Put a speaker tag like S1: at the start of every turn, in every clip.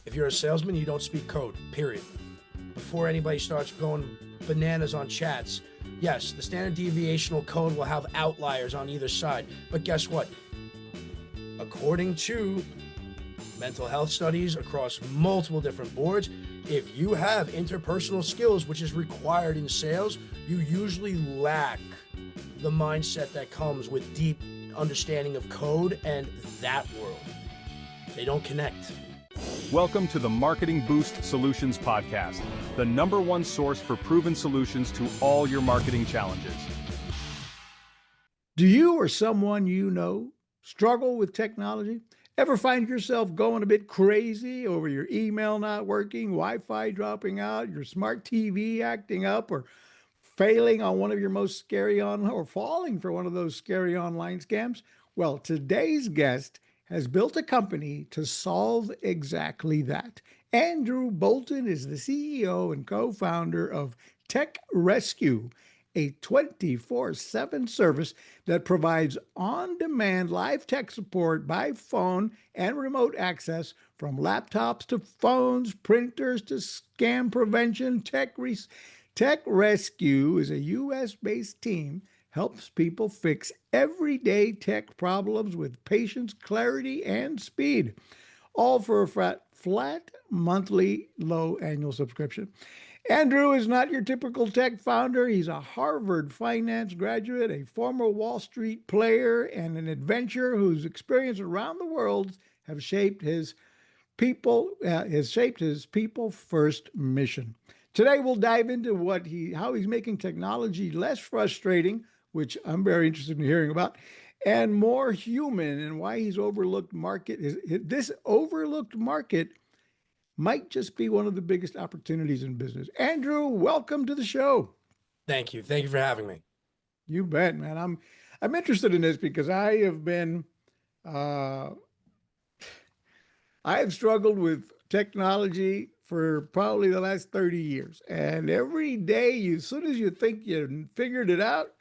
S1: If you're a salesman, you don't speak code, period. Before anybody starts going bananas on chats, yes, the standard deviational code will have outliers on either side. But guess what? According to mental health studies across multiple different boards, if you have interpersonal skills, which is required in sales, you usually lack the mindset that comes with deep understanding of code and that world. They don't connect.
S2: Welcome to the Marketing Boost Solutions Podcast, the #1 source for proven solutions to all your marketing challenges.
S3: Do you or someone you know struggle with technology? Ever find yourself going a bit crazy over your email not working, Wi-Fi dropping out, your smart TV acting up, or failing on one of your most scary online or falling for one of those scary online scams? Well, today's guest has built a company to solve exactly that. Andrew Bolton is the CEO and co-founder of TechRescue, a 24/7 service that provides on-demand live tech support by phone and remote access from laptops to phones, printers to scam prevention. TechRescue is a US-based team, helps people fix everyday tech problems with patience, clarity, and speed, all for a flat monthly low annual subscription. Andrew is not your typical tech founder. He's a Harvard finance graduate, a former Wall Street player, and an adventurer whose experience around the world have shaped his people first mission. Today we'll dive into how he's making technology less frustrating, which I'm very interested in hearing about, and more human, and why he's overlooked market. This overlooked market might just be one of the biggest opportunities in business. Andrew, welcome to the show.
S1: Thank you. Thank you for having me.
S3: You bet, man. I'm interested in this because I have struggled with technology for probably the last 30 years. And every day, as soon as you think you figured it out,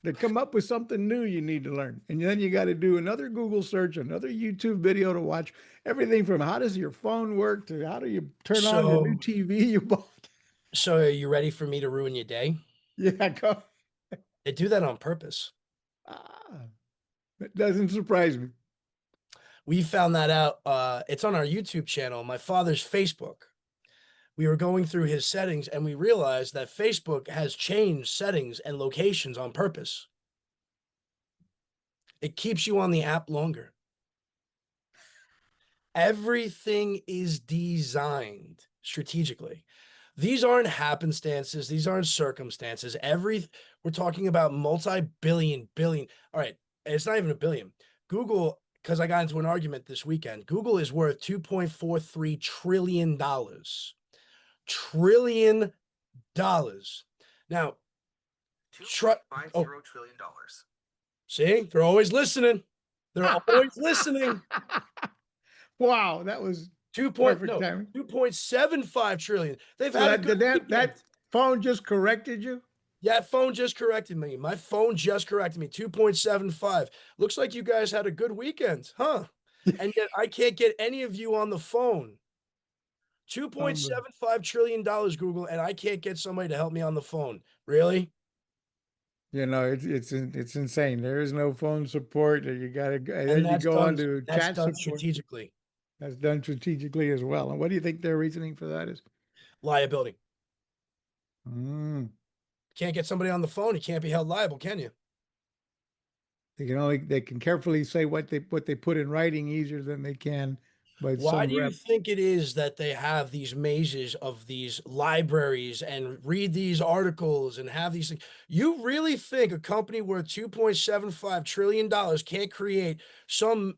S3: they come up with something new you need to learn. And then you got to do another Google search, another YouTube video to watch. Everything from how does your phone work to how do you turn on the new TV you bought.
S1: So are you ready for me to ruin your day?
S3: Yeah, go.
S1: They do that on purpose.
S3: It doesn't surprise me.
S1: We found that out. It's on our YouTube channel, my father's Facebook. We were going through his settings and we realized that Facebook has changed settings and locations on purpose. It keeps you on the app longer. Everything is designed strategically. These aren't happenstances. These aren't circumstances. We're talking about multi-billion, billion. All right. It's not even a billion. Google, because I got into an argument this weekend, Google is worth $2.43 trillion. Trillion dollars. Now,
S4: $2.50 trillion.
S1: See, they're always listening. They're always listening.
S3: Wow, that was perfect timing.
S1: 2.75 trillion. They've had
S3: that phone just corrected you?
S1: Yeah, phone just corrected me. My phone just corrected me. 2.75. Looks like you guys had a good weekend, huh? And yet I can't get any of you on the phone. $2.75 trillion, Google, and I can't get somebody to help me on the phone. Really?
S3: You know, it's insane. There is no phone support. You got to
S1: then
S3: you go on to
S1: that's
S3: chat
S1: done
S3: support.
S1: strategically.
S3: That's done strategically as well. And what do you think their reasoning for that is?
S1: Liability.
S3: Mm.
S1: Can't get somebody on the phone. You can't be held liable, can you?
S3: They can carefully say what they put in writing easier than they can.
S1: Why do you think it is that they have these mazes of these libraries and read these articles and have these things? You really think a company worth $2.75 trillion can't create something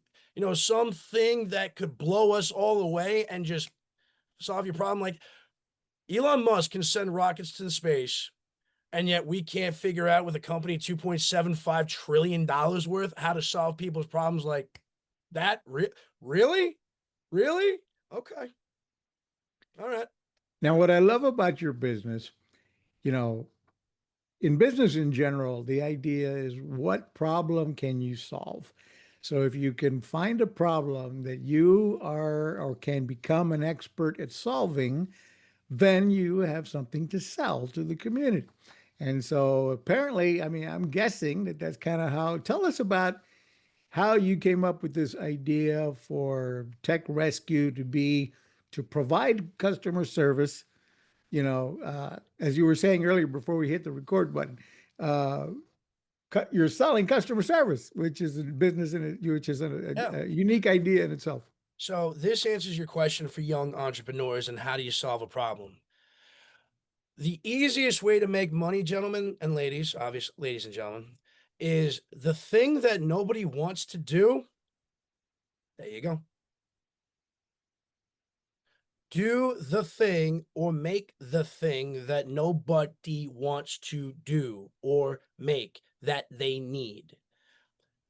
S1: that could blow us all away and just solve your problem? Like Elon Musk can send rockets to the space, and yet we can't figure out with a company $2.75 trillion worth how to solve people's problems like that. Really? Really? Okay. All right.
S3: Now, what I love about your business, in business in general, the idea is what problem can you solve? So if you can find a problem that you are or can become an expert at solving, then you have something to sell to the community. And so apparently, I mean, I'm guessing that that's kind of how. Tell us about how you came up with this idea for Tech Rescue to be to provide customer service. As you were saying earlier before we hit the record button, uh, you're selling customer service, which is a business in it, which is
S1: Yeah.
S3: a unique idea in itself.
S1: So this answers your question for young entrepreneurs and how do you solve a problem? The easiest way to make money, gentlemen and ladies, obvious ladies and gentlemen, is the thing that nobody wants to do. There you go. Do the thing or make the thing that nobody wants to do or make that they need.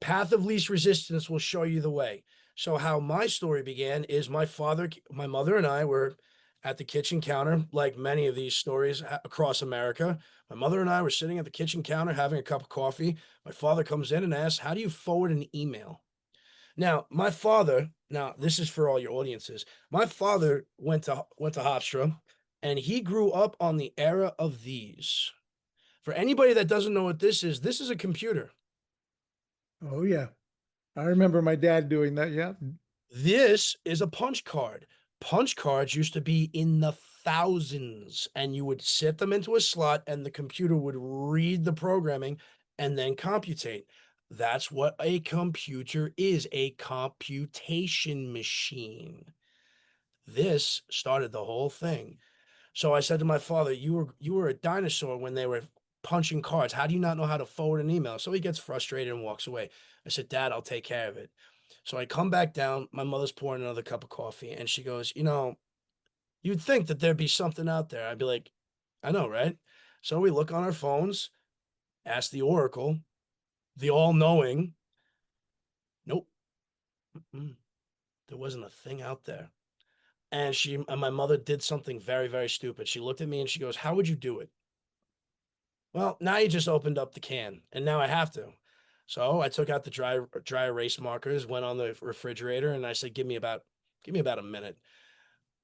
S1: Path of least resistance will show you the way. So how my story began is my mother and I were at the kitchen counter, like many of these stories across America. My mother and I were sitting at the kitchen counter having a cup of coffee. My father comes in and asks, "How do you forward an email?" Now this is for all your audiences. My father went to Hofstra and he grew up on the era of these. For anybody that doesn't know what this is a computer.
S3: Oh yeah, I remember my dad doing that. Yeah.
S1: This is a punch card. Punch cards used to be in the thousands, and you would set them into a slot, and the computer would read the programming and then computate. That's what a computer is, a computation machine. This started the whole thing. So I said to my father, "You were a dinosaur when they were punching cards. How do you not know how to forward an email?" So he gets frustrated and walks away. I said, "Dad, I'll take care of it." So I come back down. My mother's pouring another cup of coffee, and she goes, "You'd think that there'd be something out there." I'd be like, "I know, right?" So we look on our phones, ask the Oracle, the all-knowing. Nope, there wasn't a thing out there. And my mother did something very, very stupid. She looked at me and she goes, "How would you do it?" Well, now you just opened up the can, and now I have to. So I took out the dry erase markers, went on the refrigerator, and I said, give me about a minute."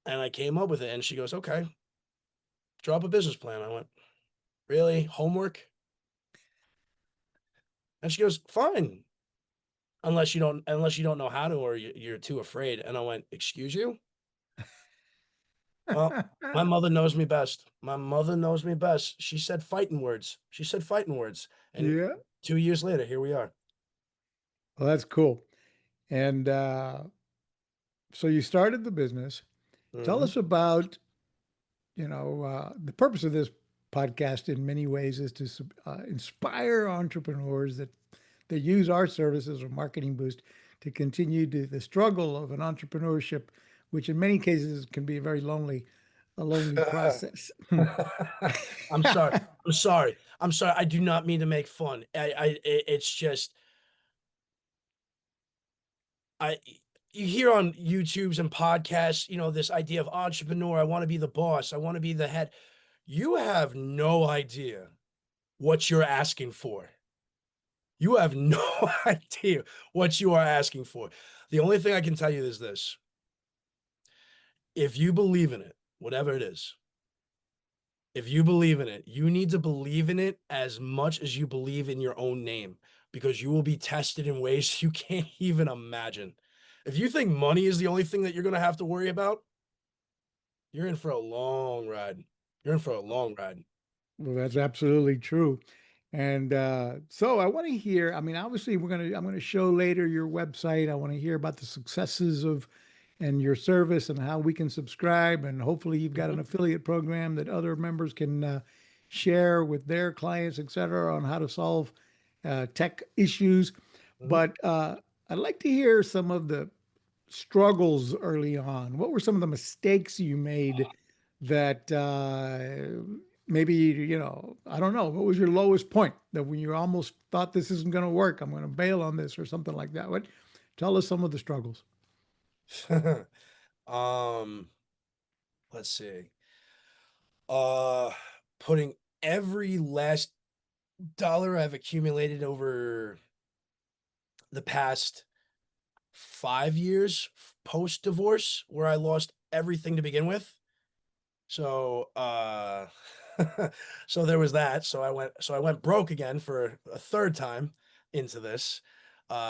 S1: And I came up with it, and she goes, "Okay, draw up a business plan." I went, "Really? Homework?" And she goes, "Fine, unless you don't know how to, or you're too afraid." And I went, "Excuse you?" Well, my mother knows me best. My mother knows me best. She said fighting words. She said fighting words. And
S3: Yeah.
S1: 2 years later, here we are.
S3: Well, that's cool. And so you started the business. Tell
S1: Mhm.
S3: us about, the purpose of this podcast in many ways is to inspire entrepreneurs that use our services as a marketing boost to continue the struggle of an entrepreneurship, which in many cases can be a lonely process.
S1: I'm sorry. I'm sorry. I'm sorry. I do not mean to make fun. It's just I. You hear on YouTubes and podcasts, this idea of entrepreneur. I want to be the boss. I want to be the head. You have no idea what you're asking for. You have no idea what you are asking for. The only thing I can tell you is this: if you believe in it, whatever it is, if you believe in it, you need to believe in it as much as you believe in your own name because you will be tested in ways you can't even imagine. If you think money is the only thing that you're going to have to worry about, you're in for a long ride. You're in for a long ride.
S3: Well, that's absolutely true. And so I want to hear, I mean, obviously I'm going to show later your website. I want to hear about the successes of and your service and how we can subscribe. And hopefully you've got an
S1: Mhm,
S3: affiliate program that other members can share with their clients, et cetera, on how to solve tech issues.
S1: mhm.
S3: But I'd like to hear some of the struggles early on. What were some of the mistakes you made that maybe, I don't know, what was your lowest point that when you almost thought this isn't going to work, I'm going to bail on this or something like that? What Tell us some of the struggles.
S1: um, let's see. Uh, Putting every last dollar I've accumulated over the past. 5 years post divorce where I lost everything to begin with. So, so there was that. So I went broke again for a third time into this.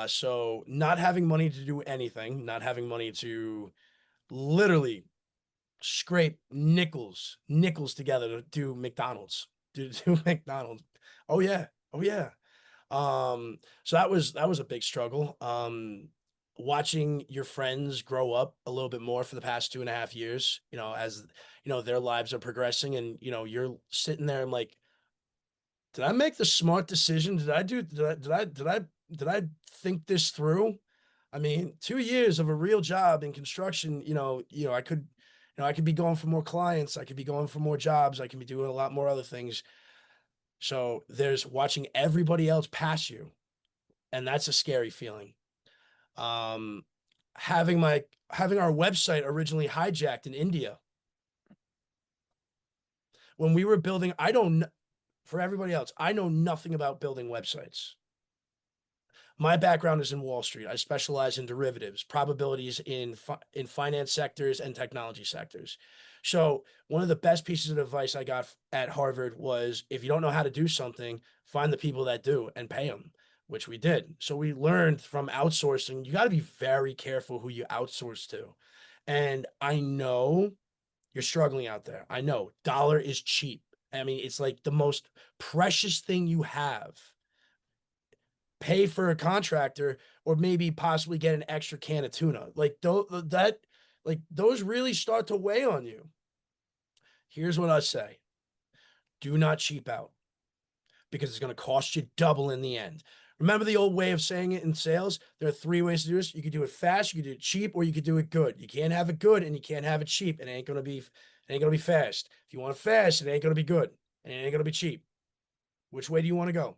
S1: So not having money to do anything, not having money to literally scrape nickels together to do McDonald's, do McDonald's. Oh yeah. Oh yeah. So that was a big struggle. Watching your friends grow up a little bit more for the past 2.5 years, as their lives are progressing, and you're sitting there and like, did I make the smart decision? Did I think this through? I mean, 2 years of a real job in construction, I could be going for more clients, I could be going for more jobs, I can be doing a lot more other things. So there's watching everybody else pass you, and that's a scary feeling. Um, having our website originally hijacked in India when we were building. I don't For everybody else, I know nothing about building websites. My background is in Wall Street. I specialize in derivatives, probabilities in finance sectors and technology sectors. So one of the best pieces of advice I got at Harvard was, if you don't know how to do something, find the people that do and pay them, which we did. So we learned from outsourcing. You got to be very careful who you outsource to. And I know you're struggling out there. I know dollar is cheap. I mean, it's like the most precious thing you have. Pay for a contractor, or maybe possibly get an extra can of tuna. Like those really start to weigh on you. Here's what I say. Do not cheap out, because it's going to cost you double in the end. Remember the old way of saying it in sales? There are three ways to do this. You could do it fast, you could do it cheap, or you could do it good. You can't have it good and you can't have it cheap. It ain't gonna be fast. If you want it fast, it ain't gonna be good. And it ain't gonna be cheap. Which way do you want to go?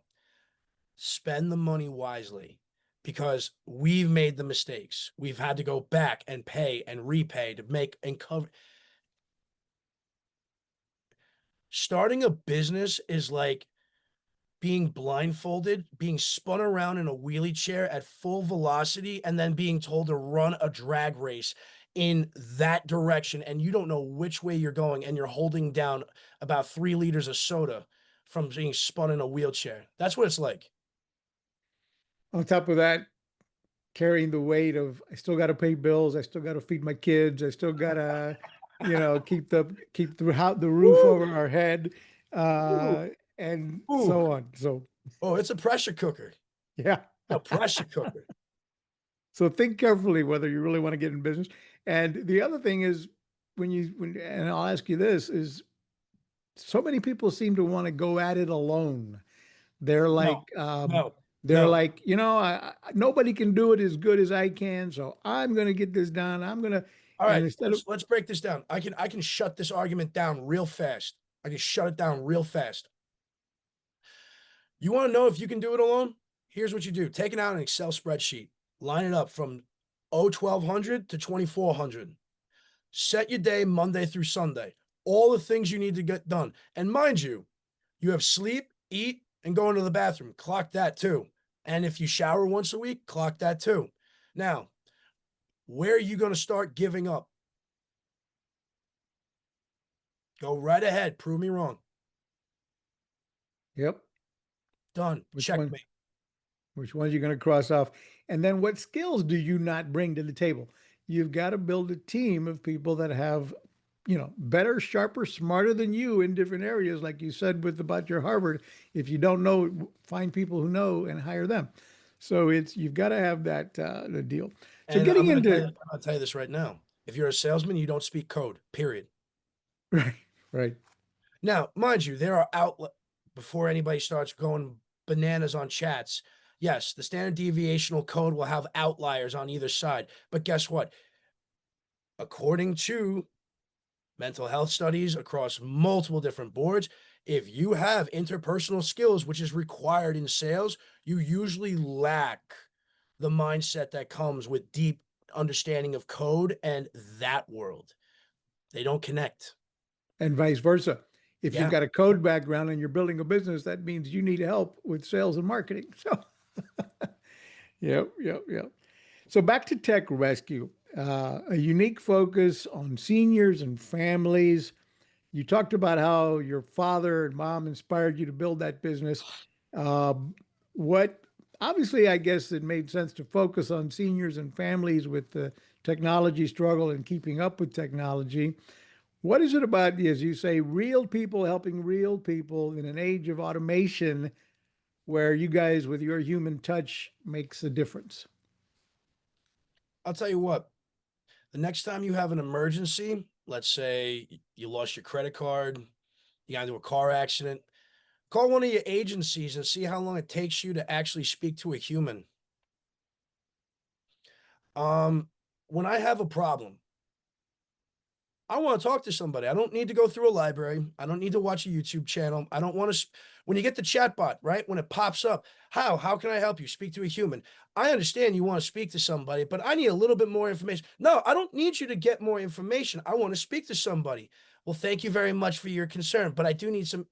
S1: Spend the money wisely, because we've made the mistakes. We've had to go back and pay and repay to make and cover. Starting a business is like being blindfolded, being spun around in a wheelie chair at full velocity, and then being told to run a drag race in that direction. And you don't know which way you're going, and you're holding down about 3 liters of soda from being spun in a wheelchair. That's what it's like.
S3: On top of that, carrying the weight of, I still got to pay bills, I still got to feed my kids, I still got to, keep the roof
S1: Woo!
S3: over our head,
S1: Ooh,
S3: and
S1: ooh.
S3: so on. So
S1: Oh, it's a pressure cooker.
S3: yeah.
S1: A pressure cooker.
S3: So think carefully whether you really want to get in business. And the other thing is, and I'll ask you this, is so many people seem to want to go at it alone. They're
S1: No,
S3: like,
S1: no,
S3: they're
S1: no.
S3: like, nobody can do it as good as I can, so I'm going to get this done. I'm going to,
S1: All
S3: and
S1: right,
S3: instead of,
S1: let's break this down. I can shut this argument down real fast. I can shut it down real fast. You want to know if you can do it alone? Here's what you do. Take it out an Excel spreadsheet. Line it up from 1200 to 2400. Set your day Monday through Sunday. All the things you need to get done. And mind you, you have sleep, eat, and go into the bathroom. Clock that too. And if you shower once a week, clock that too. Now, where are you going to start giving up? Go right ahead. Prove me wrong.
S3: yep,
S1: Done.
S3: which one,
S1: Checkmate.
S3: which ones you're going to cross off. And then what skills do you not bring to the table? You've got to build a team of people that have, better, sharper, smarter than you in different areas. Like you said about your Harvard, if you don't know, find people who know and hire them. So you've got to have that the deal. So
S1: And
S3: getting into
S1: I'm gonna tell you this right now. If you're a salesman, you don't speak code, period.
S3: right, right.
S1: Now, mind you, there are outlet before anybody starts going bananas on chats. Yes, the standard deviational code will have outliers on either side. But guess what? According to mental health studies across multiple different boards, if you have interpersonal skills, which is required in sales, you usually lack the mindset that comes with deep understanding of code and that world. They don't connect.
S3: And vice versa. If you've
S1: Yeah.
S3: got a code background and you're building a business, that means you need help with sales and marketing. So, yep, yep, yep. So back to Tech Rescue, a unique focus on seniors and families. You talked about how your father and mom inspired you to build that business. What obviously, I guess it made sense to focus on seniors and families with the technology struggle and keeping up with technology. What is it about, as you say, real people helping real people in an age of automation where you guys, with your human touch, makes a difference?
S1: I'll tell you what, the next time you have an emergency, let's say you lost your credit card, you got into a car accident, call one of your agencies and see how long it takes you to actually speak to a human. When I have a problem, I want to talk to somebody. I don't need to go through a library. I don't need to watch a YouTube channel. I don't want to. When you get the chatbot, right? When it pops up, how can I help you? Speak to a human. I understand you want to speak to somebody, but I need a little bit more information. No, I don't need you to get more information. I want to speak to somebody. Well, thank you very much for your concern, but I do need some.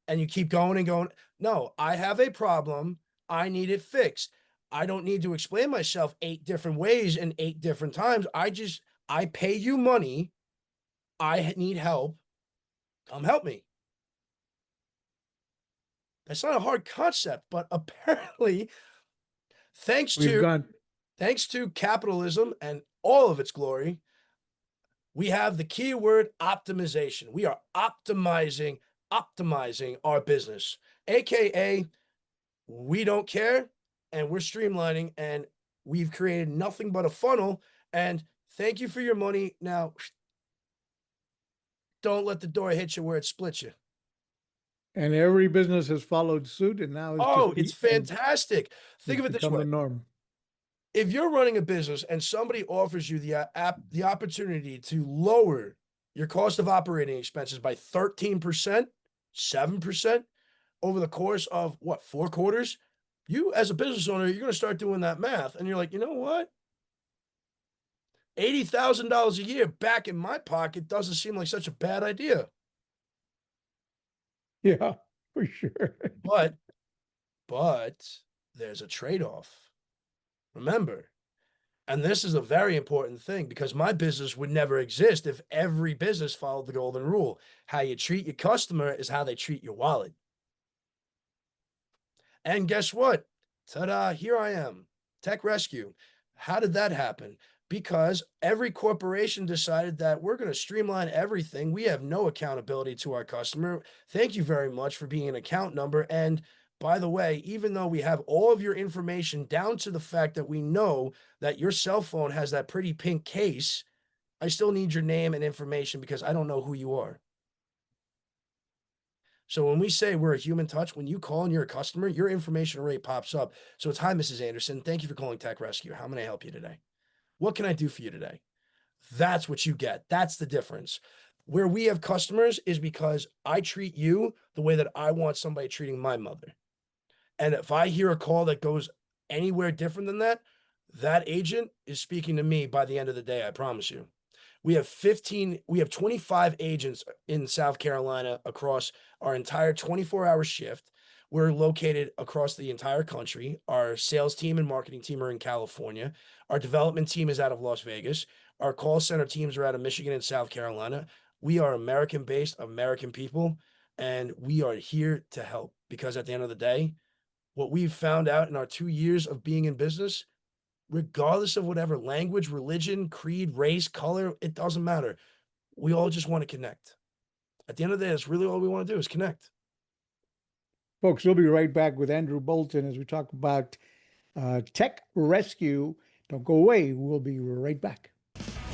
S1: And you keep going and going. No, I have a problem. I need it fixed. I don't need to explain myself 8 different ways and 8 different times. I pay you money. I need help. Come help me. That's not a hard concept, but apparently, thanks
S3: We've
S1: to
S3: gone,
S1: thanks to capitalism and all of its glory, we have the key word optimization. We are optimizing our business, aka we don't care and we're streamlining and we've created nothing but a funnel. And thank you for your money. Now, don't let the door hit you where it splits you.
S3: and every business has followed suit, and now it's
S1: Oh,
S3: just
S1: it's fantastic. Think
S3: it's
S1: of it this
S3: become the
S1: way.
S3: norm.
S1: If you're running a business and somebody offers you the opportunity to lower your cost of operating expenses by 13%, 7% over the course of what, 4 quarters, you as a business owner, you're going to start doing that math and you're like, you know what? $80,000 a year back in my pocket doesn't seem like such a bad idea.
S3: Yeah, for sure.
S1: But there's a trade-off. Remember, and this is a very important thing because my business would never exist if every business followed the golden rule. How you treat your customer is how they treat your wallet. And guess what? Ta-da, here I am, TechRescue. How did that happen? Because every corporation decided that we're going to streamline everything. We have no accountability to our customer. Thank you very much for being an account number. And by the way, even though we have all of your information down to the fact that we know that your cell phone has that pretty pink case, I still need your name and information because I don't know who you are. So when we say we're a human touch, when you call and you're a customer, your information array pops up. So it's, hi, Mrs. Anderson. Thank you for calling TechRescue. How may I help you today? What can I do for you today? That's what you get. That's the difference. Where we have customers is because I treat you the way that I want somebody treating my mother. And if I hear a call that goes anywhere different than that, that agent is speaking to me by the end of the day, I promise you. We have 25 agents in South Carolina across our entire 24-hour shift. We're located across the entire country. Our sales team and marketing team are in California. Our development team is out of Las Vegas. Our call center teams are out of Michigan and South Carolina. We are American-based, American people, and we are here to help because at the end of the day, what we've found out in our 2 years of being in business, regardless of whatever language, religion, creed, race, color, it doesn't matter. We all just want to connect. At the end of the day, that's really all we want to do is connect.
S3: Folks, we'll be right back with Andrew Bolton as we talk about Tech Rescue. Don't go away. We'll be right back.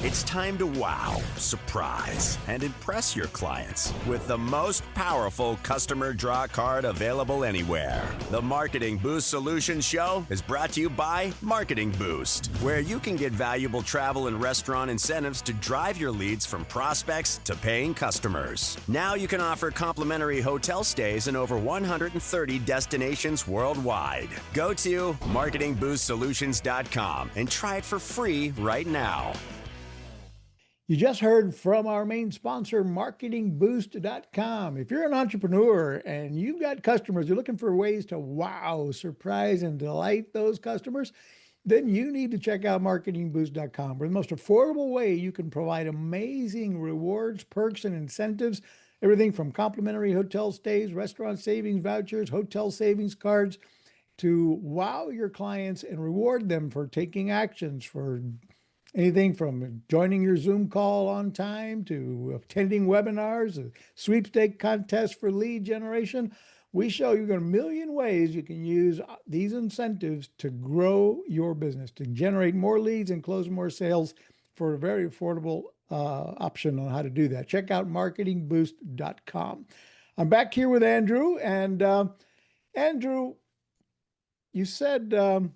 S4: It's time to wow, surprise, and impress your clients with the most powerful customer draw card available anywhere. The Marketing Boost Solutions Show is brought to you by Marketing Boost, where you can get valuable travel and restaurant incentives to drive your leads from prospects to paying customers. Now you can offer complimentary hotel stays in over 130 destinations worldwide. Go to marketingboostsolutions.com and try it for free right now.
S3: You just heard from our main sponsor, marketingboost.com. If you're an entrepreneur and you've got customers, you're looking for ways to wow, surprise, and delight those customers, then you need to check out marketingboost.com. We're the most affordable way you can provide amazing rewards, perks, and incentives. Everything from complimentary hotel stays, restaurant savings vouchers, hotel savings cards, to wow your clients and reward them for taking actions, for anything from joining your Zoom call on time to attending webinars, a sweepstake contest for lead generation. We show you a million ways you can use these incentives to grow your business, to generate more leads and close more sales for a very affordable option on how to do that. Check out marketingboost.com. I'm back here with Andrew. And Andrew, you said, tell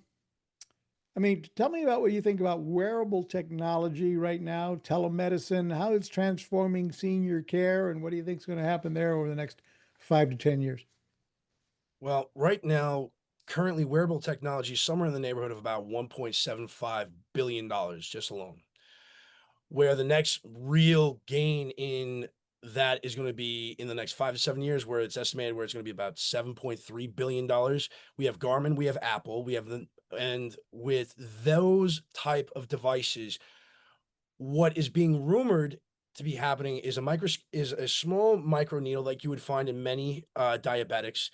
S3: me about what you think about wearable technology right now, telemedicine, how it's transforming senior care, and what do you think is going to happen there over the next 5 to 10 years?
S1: Well, right now, currently wearable technology is somewhere in the neighborhood of about $1.75 billion just alone. Where the next real gain in that is going to be in the next 5 to 7 years, where it's estimated where it's going to be about $7.3 billion. We have Garmin, we have Apple, and with those type of devices, what is being rumored to be happening is a small micro needle like you would find in many diabetics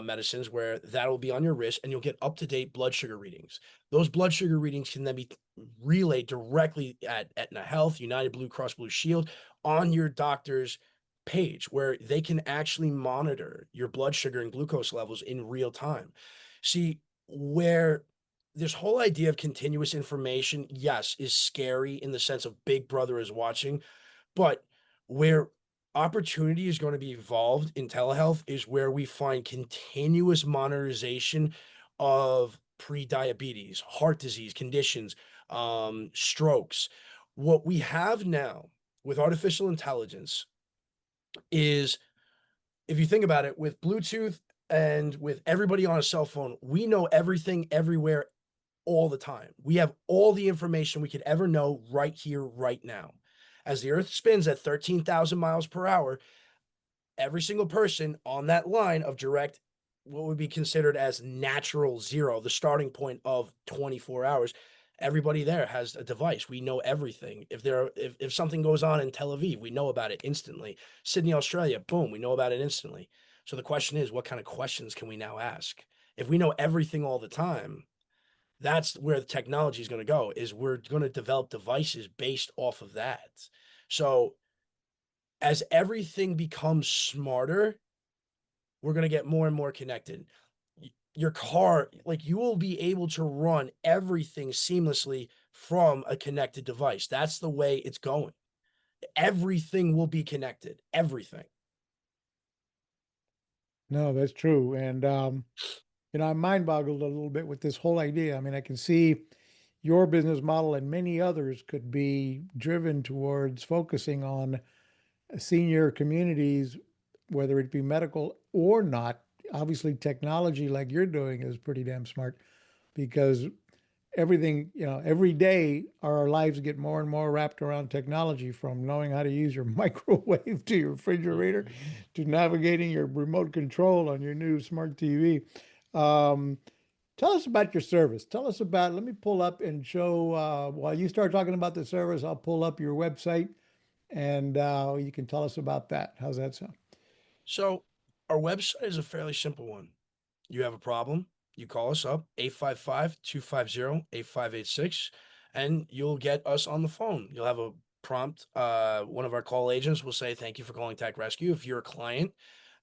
S1: medicines, where that will be on your wrist and you'll get up-to-date blood sugar readings. Those blood sugar readings can then be relayed directly at Aetna Health, United Blue Cross Blue Shield, on your doctor's page, where they can actually monitor your blood sugar and glucose levels in real time. See, where this whole idea of continuous information, yes, is scary in the sense of Big Brother is watching, but where opportunity is going to be evolved in telehealth is where we find continuous monitorization of pre-diabetes, heart disease conditions, strokes. What we have now with artificial intelligence is, if you think about it, with Bluetooth and with everybody on a cell phone, we know everything everywhere all the time. We have all the information we could ever know right here, right now. As the earth spins at 13,000 miles per hour, every single person on that line of direct, what would be considered as natural zero, the starting point of 24 hours, everybody there has a device. We know everything. If something goes on in Tel Aviv, we know about it instantly. Sydney, Australia, boom, we know about it instantly. So the question is, what kind of questions can we now ask? If we know everything all the time, that's where the technology is going to go, is we're going to develop devices based off of that. So as everything becomes smarter, we're going to get more and more connected. Your car, like, you will be able to run everything seamlessly from a connected device. That's the way it's going. Everything will be connected. Everything.
S3: No, that's true. And, I'm mind boggled a little bit with this whole idea. I can see your business model and many others could be driven towards focusing on senior communities, whether it be medical or not. Obviously, technology like you're doing is pretty damn smart, because everything, every day our lives get more and more wrapped around technology, from knowing how to use your microwave to your refrigerator to navigating your remote control on your new smart TV. Um, Tell us about your service. Tell us about, let me pull up and show, while you start talking about the service, I'll pull up your website, and you can tell us about that. How's that sound?
S1: So our website is a fairly simple one. You have a problem, you call us up, 855-250-8586, and you'll get us on the phone. You'll have a prompt. One of our call agents will say, "Thank you for calling TechRescue." If you're a client,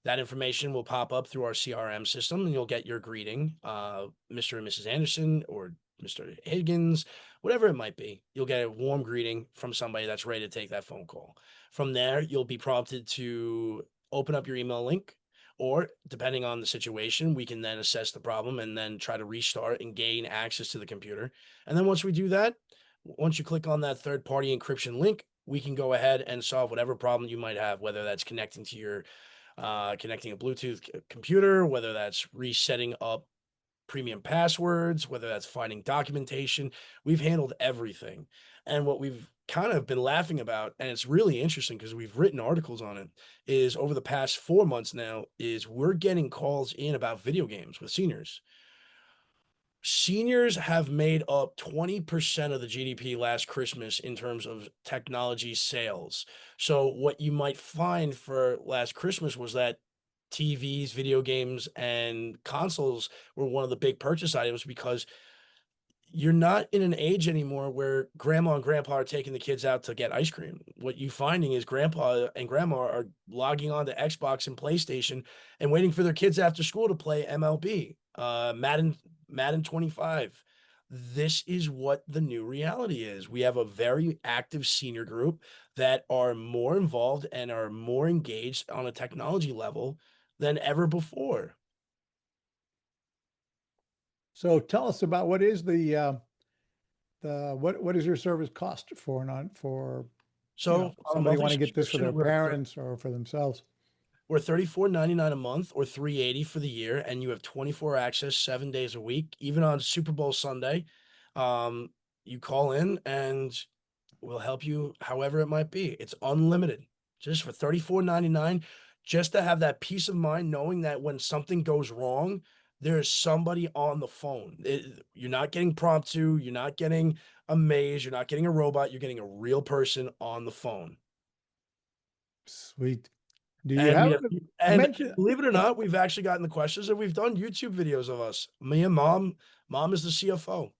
S1: that information will pop up through our CRM system, and you'll get your greeting, Mr. and Mrs. Anderson, or Mr. Higgins, whatever it might be. You'll get a warm greeting from somebody that's ready to take that phone call. From there, you'll be prompted to open up your email link, or depending on the situation, we can then assess the problem and then try to restart and gain access to the computer. And then once we do that, once you click on that third-party encryption link, we can go ahead and solve whatever problem you might have, whether that's connecting to your connecting a Bluetooth computer, whether that's resetting up premium passwords, whether that's finding documentation. We've handled everything. And what we've kind of been laughing about, and it's really interesting because we've written articles on it, is over the past 4 months now, is we're getting calls in about video games with seniors. Seniors have made up 20% of the GDP last Christmas in terms of technology sales. So what you might find for last Christmas was that TVs, video games, and consoles were one of the big purchase items because you're not in an age anymore where grandma and grandpa are taking the kids out to get ice cream. What you finding is grandpa and grandma are logging on to Xbox and PlayStation and waiting for their kids after school to play MLB, Madden 25. This is what the new reality is. We have a very active senior group that are more involved and are more engaged on a technology level than ever before.
S3: So tell us about what is what is your service cost for
S1: So on a
S3: somebody
S1: monthly
S3: want to get this for
S1: subscription,
S3: their parents or for themselves?
S1: we're $34.99 a month or $380 for the year, and you have 24 access 7 days a week, even on Super Bowl Sunday. You call in and we'll help you however it might be. It's unlimited, just for $34.99, just to have that peace of mind knowing that when something goes wrong, there's somebody on the phone. You're not getting promptu, you're not getting a maze, you're not getting a robot, you're getting a real person on the phone.
S3: Sweet. Do you
S1: And we
S3: have
S1: have,
S3: I
S1: and
S3: mentioned
S1: believe it or not, we've actually gotten the questions and we've done YouTube videos of us. Me and mom is the CFO.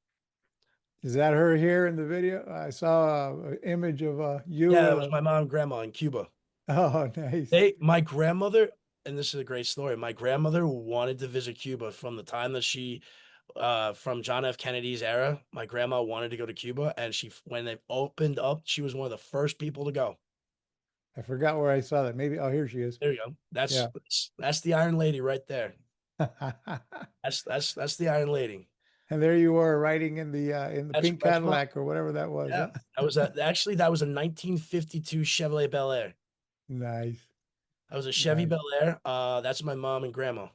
S3: is that her here in the video? I saw an image of you
S1: Yeah,
S3: with
S1: that was
S3: a
S1: my mom and grandma in Cuba.
S3: oh nice.
S1: My grandmother, and this is a great story. My grandmother wanted to visit Cuba from the time that from John F. Kennedy's era. My grandma wanted to go to Cuba, and when they opened up, she was one of the first people to go.
S3: I forgot where I saw that. Maybe oh here she is.
S1: There you go.
S3: Yeah.
S1: That's the Iron Lady right there. That's the Iron Lady.
S3: And there you were riding in the pink
S1: That's mom.
S3: Cadillac or whatever that was.
S1: Yeah,
S3: Huh?
S1: that was a 1952 Chevrolet Bel Air.
S3: Nice.
S1: That was a Chevy
S3: Nice.
S1: Bel Air. That's my mom and grandma.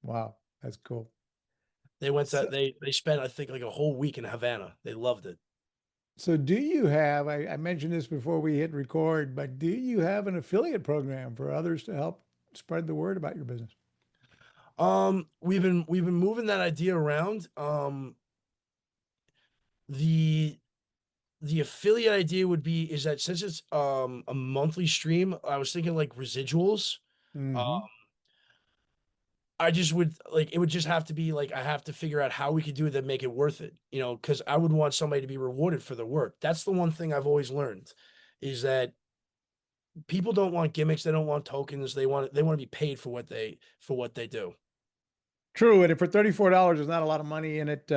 S3: Wow. That's cool. So,
S1: They spent, I think, like a whole week in Havana. They loved it.
S3: so do you have, I mentioned this before we hit record, but do you have an affiliate program for others to help spread the word about your business?
S1: We've been moving that idea around. The the affiliate idea is that since it's a monthly stream, I was thinking like residuals. Uh,
S3: Mm-hmm.
S1: I just would like it would just have to be like I have to figure out how we could do it that make it worth it, because I would want somebody to be rewarded for their work. That's the one thing I've always learned is that people don't want gimmicks, they don't want tokens, they want to be paid for what they do.
S3: True. And for $34, there's not a lot of money in it.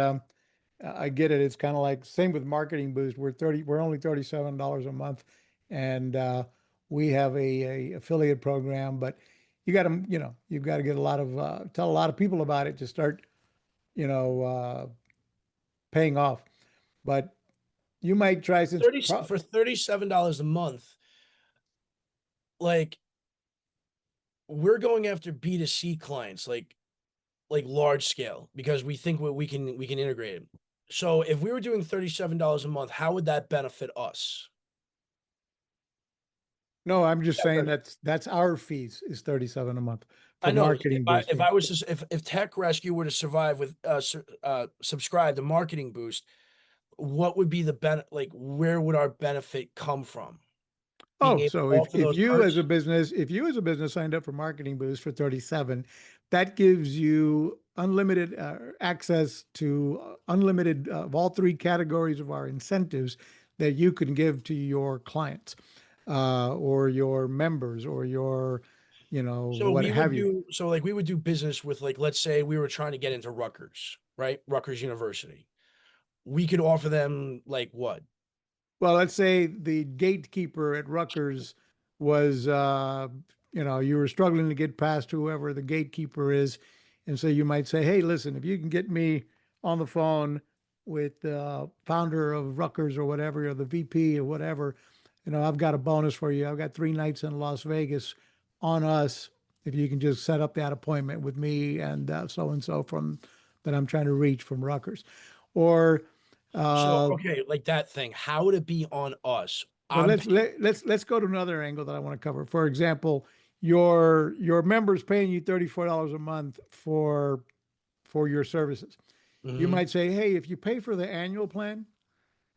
S3: I get it. It's kind of like same with Marketing Boost. We're only $37 a month, and we have a affiliate program. But you got to you've got to get a lot of tell a lot of people about it to start you know uh, paying off. But you might try since
S1: 30 for $37 a month, like we're going after B2C clients, like large scale, because we think we can integrate it. So if we were doing $37 a month, how would that benefit us?
S3: no, I'm just saying that's our fees is 37 a month
S1: I
S3: for
S1: know
S3: Marketing Boost.
S1: if I was to, if Tech Rescue were to survive with subscribe to Marketing Boost, what would be the like where would our benefit come from? Being
S3: Oh,
S1: able
S3: so
S1: to offer
S3: if
S1: those
S3: you as
S1: perks?
S3: a business, if you as a business signed up for Marketing Boost for 37, that gives you unlimited access to unlimited of all three categories of our incentives that you can give to your clients or your members or your, what have you.
S1: So like we would do business with, like, let's say we were trying to get into Rutgers, right? Rutgers University. We could offer them like what?
S3: Well, let's say the gatekeeper at Rutgers was, you were struggling to get past whoever the gatekeeper is. And so you might say, hey, listen, if you can get me on the phone with the founder of Rutgers or whatever, or the VP or whatever, I've got a bonus for you. I've got 3 nights in Las Vegas on us. If you can just set up that appointment with me and so from that I'm trying to reach from Rutgers. Or,
S1: So,
S3: uh,
S1: okay, like that thing, how would it be on us?
S3: well,
S1: I'm
S3: let's go to another angle that I want to cover. For example, your members paying you $34 a month for your services. You
S1: Hmm.
S3: might say, hey, if you pay for the annual plan,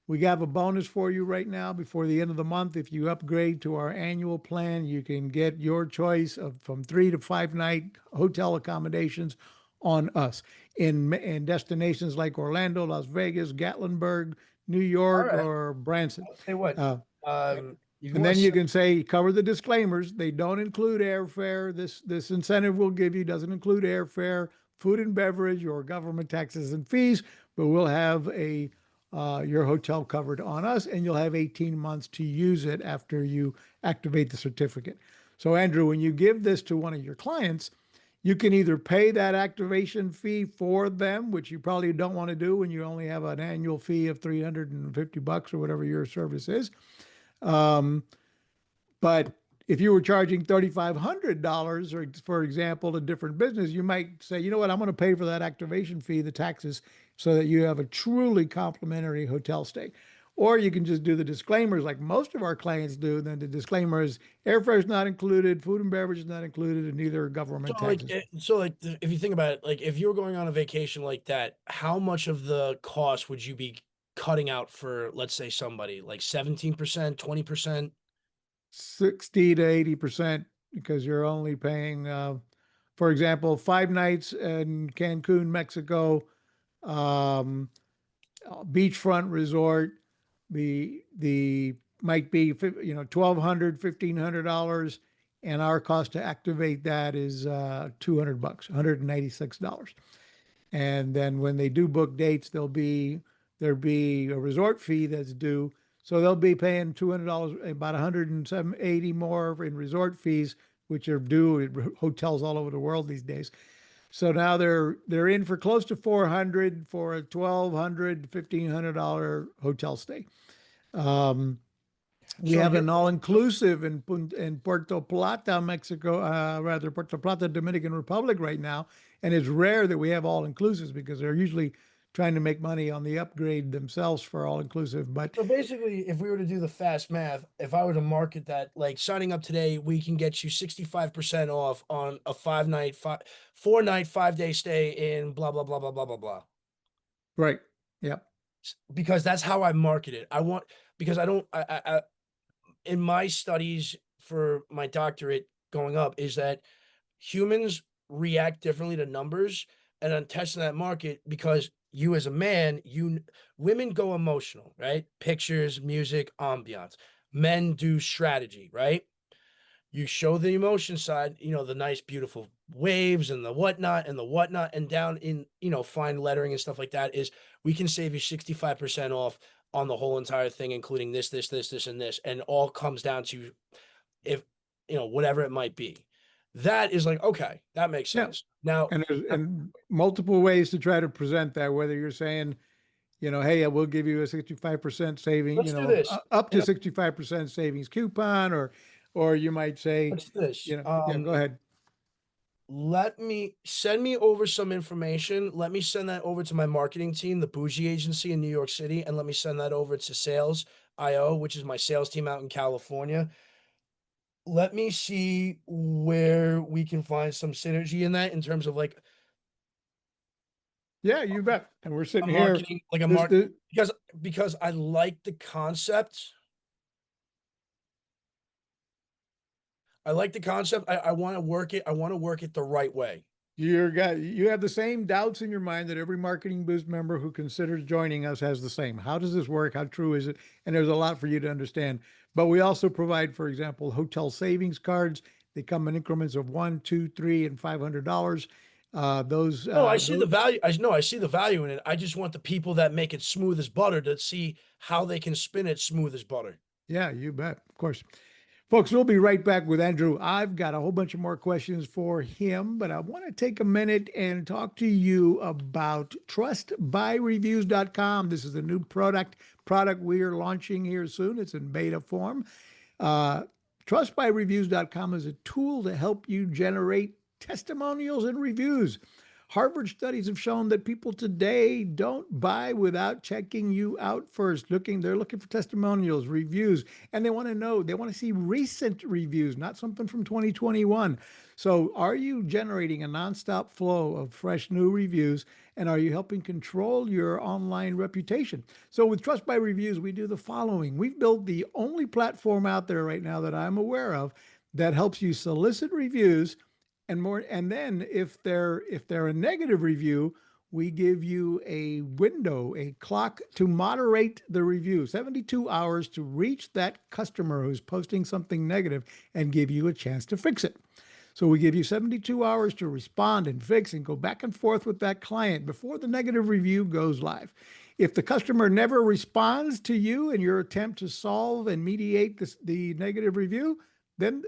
S3: we have a bonus for you right now before the end of the month. If you upgrade to our annual plan, you can get your choice of from 3 to 5 night hotel accommodations on us in destinations like Orlando, Las Vegas, Gatlinburg, New
S1: All
S3: York,
S1: right.
S3: or Branson.
S1: I'll tell you what.
S3: Uh,
S1: If you
S3: and
S1: want
S3: then
S1: to
S3: you
S1: send,
S3: can say cover the disclaimers. They don't include airfare. This incentive we'll give you doesn't include airfare, food and beverage, or government taxes and fees. But we'll have a your hotel covered on us, and you'll have 18 months to use it after you activate the certificate. So, Andrew, when you give this to one of your clients, you can either pay that activation fee for them, which you probably don't want to do when you only have an annual fee of $350 or whatever your service is. Um, but if you were charging $3,500, or for example, a different business, you might say, you know what, I'm going to pay for that activation fee, the taxes, so that you have a truly complimentary hotel stay. Or you can just do the disclaimers like most of our clients do. Then the disclaimer is airfare is not included, food and beverage is not included, and neither are government taxes.
S1: if you think about it, like if you were going on a vacation like that, how much of the cost would you be cutting out for, let's say, somebody like 17%, 20%?
S3: 60 to 80% because you're only paying, for example, 5 nights in Cancun, Mexico, um, beachfront resort. The might be 1,200, $1,500, and our cost to activate that is $200, $196. And then when they do book dates, there'll be a resort fee that's due. So they'll be paying $200, about 180 more in resort fees, which are due at hotels all over the world these days. So now they're in for close to 400 for a 1,200, $1,500 hotel stay. Um, we
S1: So
S3: have
S1: here,
S3: an all-inclusive in Puerto Plata, Mexico, rather Puerto Plata, Dominican Republic right now, and it's rare that we have all-inclusives because they're usually trying to make money on the upgrade themselves for all-inclusive. But
S1: so basically, if we were to do the fast math, if I were to market that, like signing up today, we can get you 65% off on a 5 night, 4 night, 5 day stay in blah, blah, blah, blah, blah, blah, blah.
S3: right, yeah,
S1: Because that's how I market it. Because I don't, in my studies for my doctorate going up, is that humans react differently to numbers, and I'm testing that market because you as a man, women go emotional, right? Pictures, music, ambiance. Men do strategy, right? You show the emotion side, the nice, beautiful waves and the whatnot and down in, fine lettering and stuff like that is we can save you 65% off on the whole entire thing, including this, and this, and all comes down to if, whatever it might be. That is like, okay, that makes
S3: yeah.
S1: sense. Now,
S3: And there's and multiple ways to try to present that, whether you're saying, hey, I will give you a 65% saving,
S1: let's do this.
S3: up
S1: You
S3: to
S1: know,
S3: 65% savings coupon, or you might say,
S1: let's do this.
S3: yeah, go ahead.
S1: Let me send me over some information. Let me send that over to my marketing team, the Bougie Agency in New York City, and let me send that over to Sales IO, which is my sales team out in California. Let me see where we can find some synergy in that in terms of like
S3: Yeah, you bet. And we're
S1: a
S3: sitting here.
S1: marketing, like a
S3: This,
S1: mark
S3: this
S1: because I like the concept. I like the concept. I want to work it. I want to work it the right way.
S3: you have the same doubts in your mind that every Marketing Boost member who considers joining us has the same. How does this work? How true is it? And there's a lot for you to understand. But we also provide, for example, hotel savings cards. They come in increments of $1, $2, $3, and $500.
S1: No, I see the
S3: Those
S1: value. I know I see the value in it. I just want the people that make it smooth as butter to see how they can spin it smooth as butter.
S3: Yeah, you bet. Of course. Folks, we'll be right back with Andrew. I've got a whole bunch of more questions for him, but I want to take a minute and talk to you about trustbyreviews.com. This is a new product we are launching here soon. It's in beta form. Uh, trustbyreviews.com is a tool to help you generate testimonials and reviews. Harvard studies have shown that people today don't buy without checking you out first. They're looking for testimonials, reviews, and they want to know, they want to see recent reviews, not something from 2021. So, are you generating a nonstop flow of fresh new reviews? And are you helping control your online reputation? So, with Trust by Reviews, we do the following. We've built the only platform out there right now that I'm aware of that helps you solicit reviews and more. And then if they're a negative review, we give you a window, a clock to moderate the review, 72 hours to reach that customer who's posting something negative and give you a chance to fix it. So we give you 72 hours to respond and fix and go back and forth with that client before the negative review goes live. If the customer never responds to you in your attempt to solve and mediate the negative review, then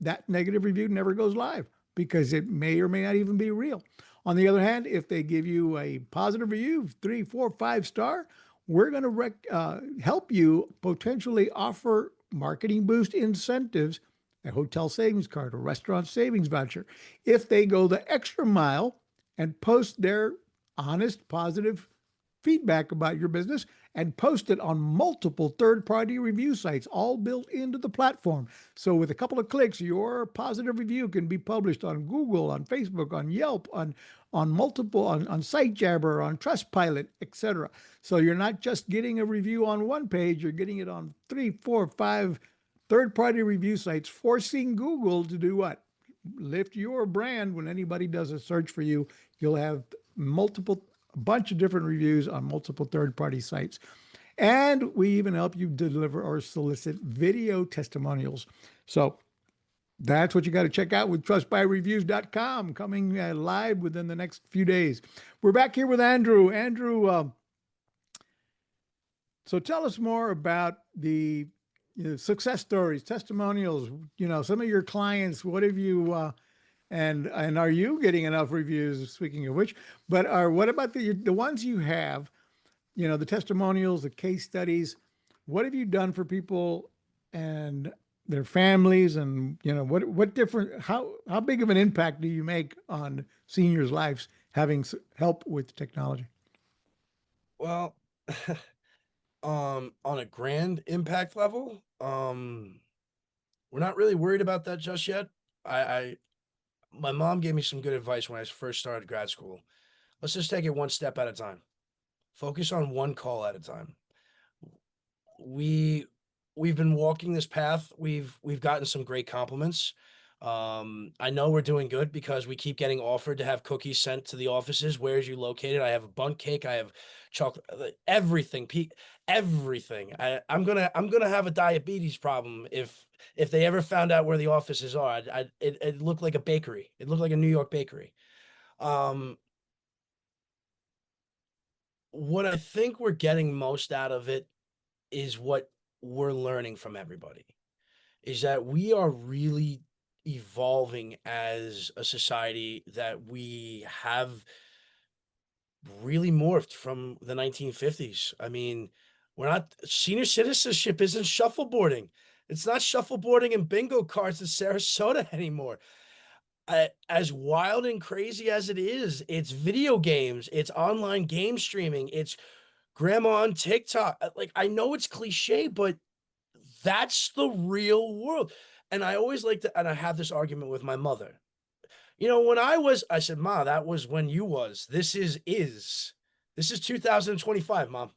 S3: that negative review never goes live because it may or may not even be real. On the other hand, if they give you a positive review, 3, 4, 5 star, we're going to help you potentially offer marketing boost incentives, a hotel savings card, a restaurant savings voucher, if they go the extra mile and post their honest, positive feedback about your business and post it on multiple third-party review sites, all built into the platform. So with a couple of clicks, your positive review can be published on Google, on Facebook, on Yelp, on multiple, on SiteJabber, on Trustpilot, etc. So you're not just getting a review on one page, you're getting it on 3, 4, 5 third-party review sites, forcing Google to do what? Lift your brand. When anybody does a search for you, you'll have a bunch of different reviews on multiple third-party sites. And we even help you deliver or solicit video testimonials. So that's what you got to check out with trustbyreviews.com, coming live within the next few days. We're back here with Andrew. Andrew, so tell us more about the success stories, testimonials, some of your clients. What have you and are you getting enough reviews, speaking of which? But what about the ones you have, the testimonials, the case studies? What have you done for people and their families? And, what different, how big of an impact do you make on seniors' lives having help with technology?
S1: Well, on a grand impact level, we're not really worried about that just yet. My mom gave me some good advice when I first started grad school. Let's just take it one step at a time. Focus on one call at a time. We've been walking this path. We've gotten some great compliments. I know we're doing good because we keep getting offered to have cookies sent to the offices. Where is you located? I have a bundt cake. I have chocolate, everything, everything. I'm gonna have a diabetes problem if they ever found out where the offices are. It looked like a bakery. It looked like a New York bakery. What I think we're getting most out of it is what we're learning from everybody, is that we are really evolving as a society, that we have really morphed from the 1950s. I mean, senior citizenship isn't shuffleboarding. It's not shuffleboarding and bingo cards in Sarasota anymore. As wild and crazy as it is, it's video games, it's online game streaming, it's grandma on TikTok. Like, I know it's cliche, but that's the real world. And I always and I have this argument with my mother. When I said, Ma, that was when you was. This is 2025, Mom.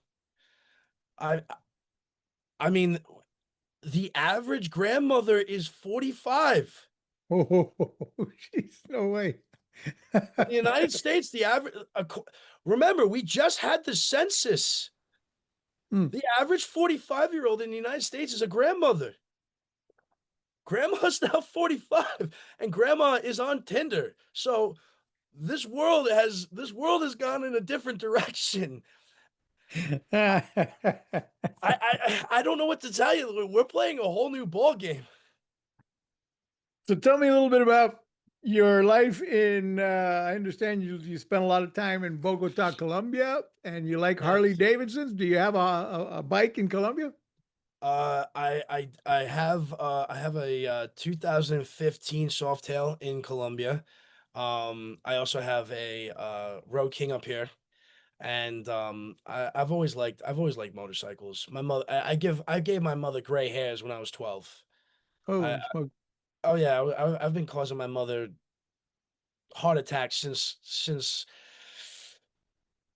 S1: I I mean, the average grandmother is 45.
S3: Oh, jeez, no way.
S1: In the United States, remember, we just had the census. The average 45-year-old in the United States is a grandmother. Grandma's now 45 and grandma is on Tinder. So this world has gone in a different direction. I don't know what to tell you. We're playing a whole new ball game.
S3: So tell me a little bit about your life in, I understand you spent a lot of time in Bogota, Colombia, and you like Harley Davidsons. Do you have a bike in Colombia?
S1: I have a 2015 Softail in Colombia. I also have a Road King up here, and I've always liked motorcycles. My mother, I gave my mother gray hairs when I was 12. I
S3: Holy smoke.
S1: Oh yeah, I've been causing my mother heart attacks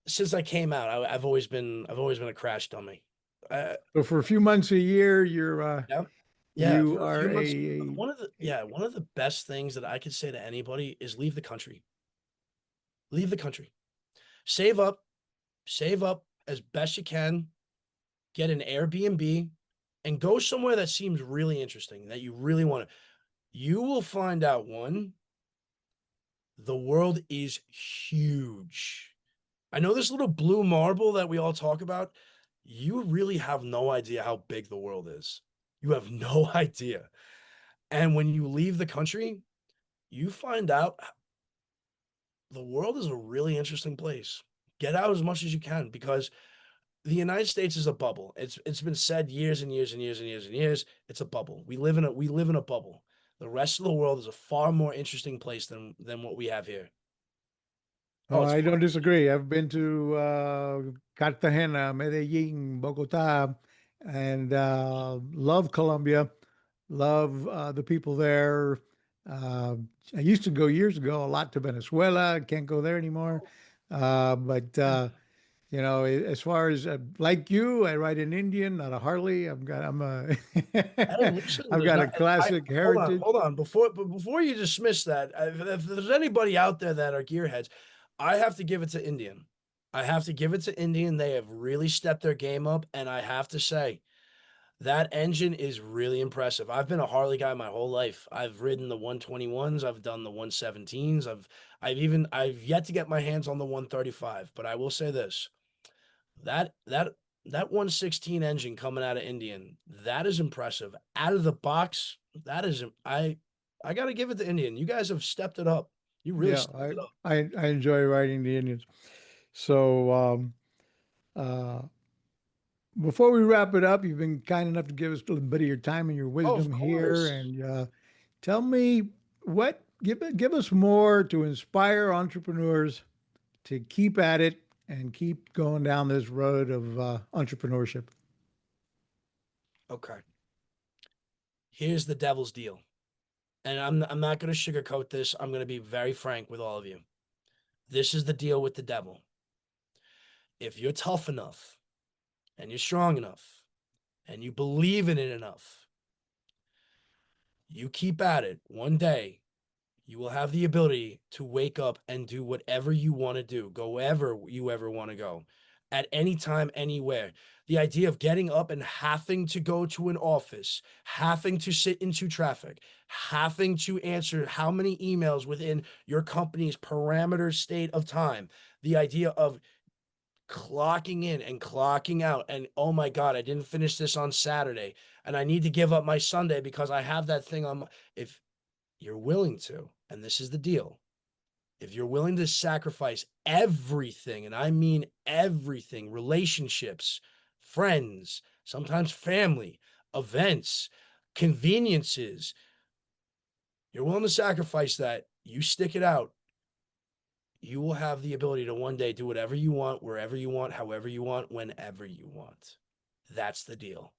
S1: since I came out. I've always been a crash dummy. Uh,
S3: So for a few months a year,
S1: yeah, yeah.
S3: you
S1: For a
S3: are
S1: few months,
S3: a,
S1: one of the best things that I could say to anybody is leave the country. Leave the country. Save up, save up as best you can. Get an Airbnb, and go somewhere that seems really interesting that you really want to. You will find out one, the world is huge. I know this little blue marble that we all talk about. You really have no idea how big the world is. You have no idea. And when you leave the country, you find out the world is a really interesting place. Get out as much as you can, because the United States is a bubble. It's been said years and years and years and years and years. It's a bubble. We live in a bubble. The rest of the world is a far more interesting place than what we have here.
S3: oh,
S1: Oh, it's
S3: I
S1: fun.
S3: don't disagree. I've been to Cartagena, Medellin, Bogota, and love Colombia. Love the people there. Uh, I used to go years ago a lot to Venezuela. Can't go there anymore. But
S1: Yeah.
S3: as far as like you, I ride an Indian, not a Harley.
S1: Hey, listen,
S3: I've
S1: there's
S3: got
S1: not.
S3: a classic
S1: Hold on,
S3: heritage.
S1: hold on. Before you dismiss that, if there's anybody out there that are gearheads, I have to give it to Indian. I have to give it to Indian. They have really stepped their game up, and I have to say, that engine is really impressive. I've been a Harley guy my whole life. I've ridden the 121s, I've done the 117s, I've yet to get my hands on the 135, but I will say this. That that that 116 engine coming out of Indian, that is impressive. Out of the box, that is I got to give it to Indian. You guys have stepped it up. You really
S3: Yeah,
S1: stepped it up.
S3: I enjoy riding the Indians. So uh, before we wrap it up, you've been kind enough to give us a little bit of your time and your
S1: Oh, of
S3: wisdom here,
S1: course.
S3: and tell me give us more to inspire entrepreneurs to keep at it and keep going down this road of entrepreneurship.
S1: Okay. Here's the devil's deal. And I'm not going to sugarcoat this. I'm going to be very frank with all of you. This is the deal with the devil. If you're tough enough and you're strong enough and you believe in it enough, you keep at it. One day, you will have the ability to wake up and do whatever you want to do, go wherever you ever want to go, at any time, anywhere. The idea of getting up and having to go to an office, having to sit into traffic, having to answer how many emails within your company's parameter state of time, the idea of clocking in and clocking out, and oh my God, I didn't finish this on Saturday, and I need to give up my Sunday because I have that thing on if you're willing to, and this is the deal, if you're willing to sacrifice everything, and I mean everything, relationships, friends, sometimes family, events, conveniences, you're willing to sacrifice that, you stick it out, you will have the ability to one day do whatever you want, wherever you want, however you want, whenever you want. That's the deal.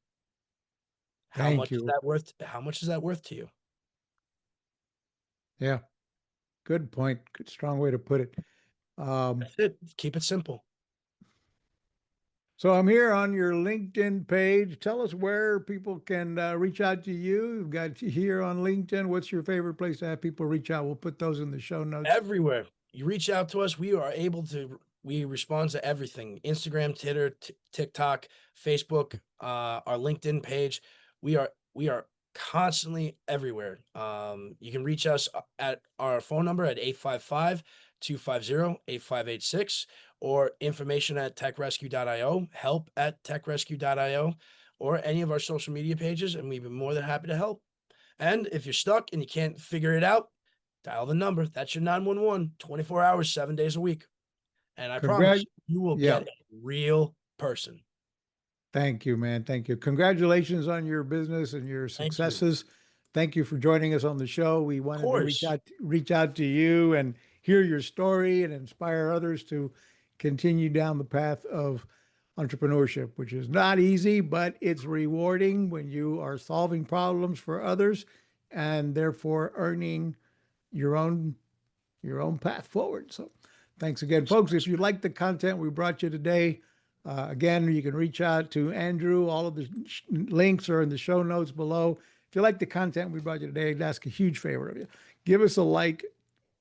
S1: How
S3: Thank
S1: much is
S3: you.
S1: that worth? How much is that worth to you?
S3: Yeah, good point. Good, strong way to put it. Um,
S1: That's it. Keep it simple.
S3: so I'm here on your LinkedIn page. Tell us where people can reach out to you. You've got you here on LinkedIn. What's your favorite place to have people reach out? We'll put those in the show notes.
S1: Everywhere you reach out to us, we respond to everything: Instagram, Twitter, TikTok, Facebook, our LinkedIn page. We are constantly everywhere. You can reach us at our phone number at 855-250-8586, or information at techrescue.io, help at techrescue.io, or any of our social media pages, and we'd be more than happy to help. And if you're stuck and you can't figure it out, dial the number. That's your 911, 24 hours, 7 days a week. And I promise
S3: Congrat.
S1: you will
S3: Yeah.
S1: get a real person.
S3: Thank you, man. Thank you. Congratulations on your business and your
S1: Thank you.
S3: successes. Thank you for joining us on the show. We
S1: Of
S3: wanted to
S1: course.
S3: reach out to you and hear your story and inspire others to continue down the path of entrepreneurship, which is not easy, but it's rewarding when you are solving problems for others and therefore earning your own path forward. So thanks again, folks. If you like the content we brought you today, again, you can reach out to Andrew. All of the links are in the show notes below. If you like the content we brought you today, I'd ask a huge favor of you. Give us a like,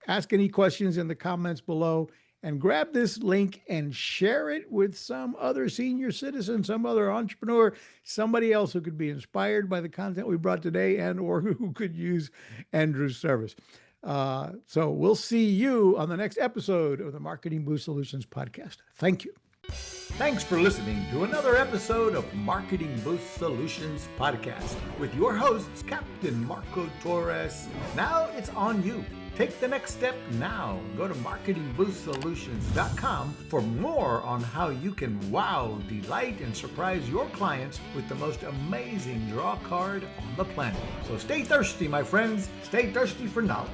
S3: ask any questions in the comments below, and grab this link and share it with some other senior citizen, some other entrepreneur, somebody else who could be inspired by the content we brought today and or who could use Andrew's service. So we'll see you on the next episode of the Marketing Boost Solutions podcast. Thank you. Thanks for listening to another episode of Marketing Boost Solutions podcast with your hosts, Captain Marco Torres. Now it's on you. Take the next step now. Go to marketingboostsolutions.com for more on how you can wow, delight, and surprise your clients with the most amazing draw card on the planet. So stay thirsty, my friends. Stay thirsty for knowledge.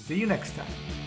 S3: See you next time.